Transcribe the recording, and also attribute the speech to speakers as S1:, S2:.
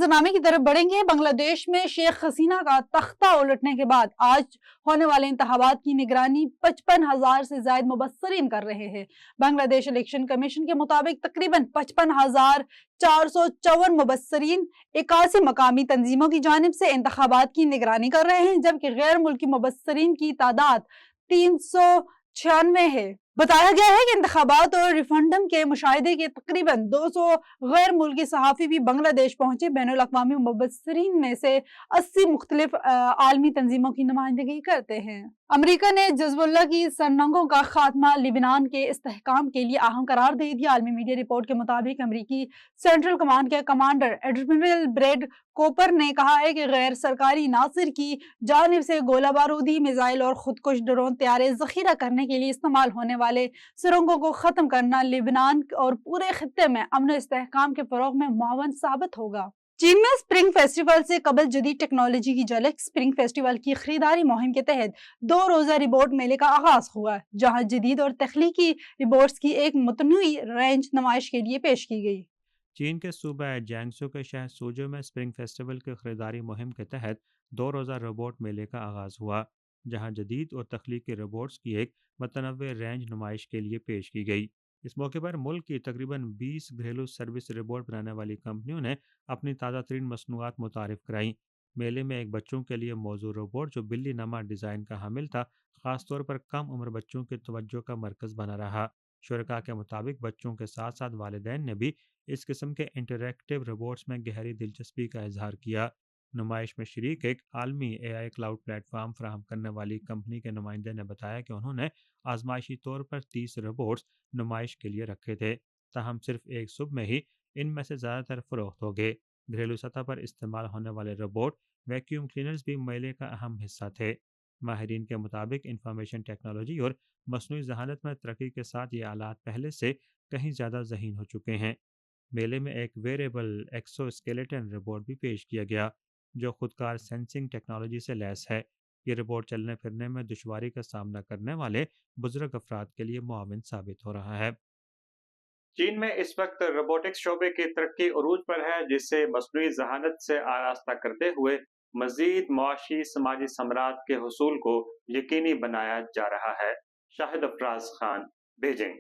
S1: मंजरनामे की तरफ बढ़ेंगे। बांग्लादेश में शेख हसीना का तख्ता उलटने के बाद आज होने वाले इंतखाबात की निगरानी 55,000 से ज्यादा मुबस्सरीन कर रहे हैं। बांग्लादेश इलेक्शन कमीशन के मुताबिक तकरीबन 55,454 मुबस्सरीन 81 मकामी तंजीमों की जानिब से इंतखाबात की निगरानी कर रहे हैं, जबकि गैर मुल्की मुबस्सरीन की तादाद 396 है। बताया गया है कि इंतखाबात और रिफरेंडम के मुशाहिदे के तकरीबन 200 गैर मुल्की सहाफ़ी भी बांग्लादेश पहुंचे। बैनुल अक़वामी मुबस्सरीन में से 80 मुख्तलिफ आलमी तंजीमों की नुमाइंदगी करते हैं। अमरीका ने हिज़्बुल्लाह की सरंगों का खात्मा लिबनान के इस्तेहकाम के लिए अहम करार दे दिया। आलमी मीडिया रिपोर्ट के मुताबिक अमरीकी सेंट्रल कमांड के कमांडर एडमिरल ब्रैड कोपर ने कहा है कि गैर सरकारी नासिर की जानिब से गोला बारूदी, मिसाइल और खुदकुश ड्रोन तैयारे ज़ख़ीरा करने के लिए इस्तेमाल होने वाले सुरंगों को ख़त्म करना लिबनान और पूरे खित्ते में अमन और इस्तेहकाम के फ़रोग़ में मुआवन साबित होगा। चीन में स्प्रिंग फेस्टिवल से कबल जदीद टेक्नोलॉजी की झलक। स्प्रिंग फेस्टिवल की खरीदारी मुहिम के तहत 2 रोज़ा रिपोर्ट मेले का आगाज हुआ, जहां जदीद और तख्लीकी रिपोर्ट्स की एक मुतनवी रेंज नुमाइश के लिए पेश की गई।
S2: चीन के सूबा जियांगसू के शहर सूजो में स्प्रिंग फेस्टिवल की खरीदारी मुहिम के तहत 2 रोज़ा रोबोट मेले का आगाज़ हुआ, जहां जदीद और तख्लीकी रोबोट्स की एक मतनव्वे रेंज नुमाइश के लिए पेश की गई। इस मौके पर मुल्क की तकरीबन 20 घरेलू सर्विस रोबोट बनाने वाली कंपनियों ने अपनी ताज़ा तरीन मसनूआत मुतारिफ कराई। मेले में एक बच्चों के लिए मौजू रोबोट जो बिल्ली नमा डिज़ाइन का हामिल था, ख़ासतौर पर कम उम्र बच्चों की तवज्जो का मरकज़ बना रहा। शुरका के मुताबिक बच्चों के साथ साथ वालिदैन ने भी इस किस्म के इंटरैक्टिव रोबोट्स में गहरी दिलचस्पी का इजहार किया। नुमाइश में शरीक एक आलमी एआई क्लाउड प्लेटफॉर्म फराहम करने वाली कंपनी के नुमाइंदे ने बताया कि उन्होंने आजमाइशी तौर पर 30 रोबोट्स नुमाइश के लिए रखे थे, ताहम सिर्फ एक सुबह में ही इनमें से ज़्यादातर फ़रोख्त हो गए। घरेलू सतह पर इस्तेमाल होने वाले रोबोट वैक्यूम क्लीनर्स भी मेले का अहम हिस्सा थे। माहिरीन के मुताबिक इंफॉर्मेशन टेक्नोलॉजी और मसनूई जहानत में तरक्की के साथ ये आलात पहले से कहीं ज़्यादा ज़हीन हो चुके हैं। मेले में एक वेरेबल एक्सोस्केलेटन रोबोट भी पेश किया गया, जो खुदकार सेंसिंग टेक्नोलॉजी से लैस है। ये रोबोट चलने फिरने में दुश्वारी का सामना करने वाले बुजुर्ग अफराद के लिए मुआविन साबित हो रहा है।
S3: चीन में इस वक्त रोबोटिक्स शोबे की तरक्की उरूज पर है, जिससे मसनूई जहानत से आरास्ता करते हुए मजीद मुआशी समाजी समरात के हुसूल को यकीनी बनाया जा रहा है। शाहिद अफराज खान, बीजिंग।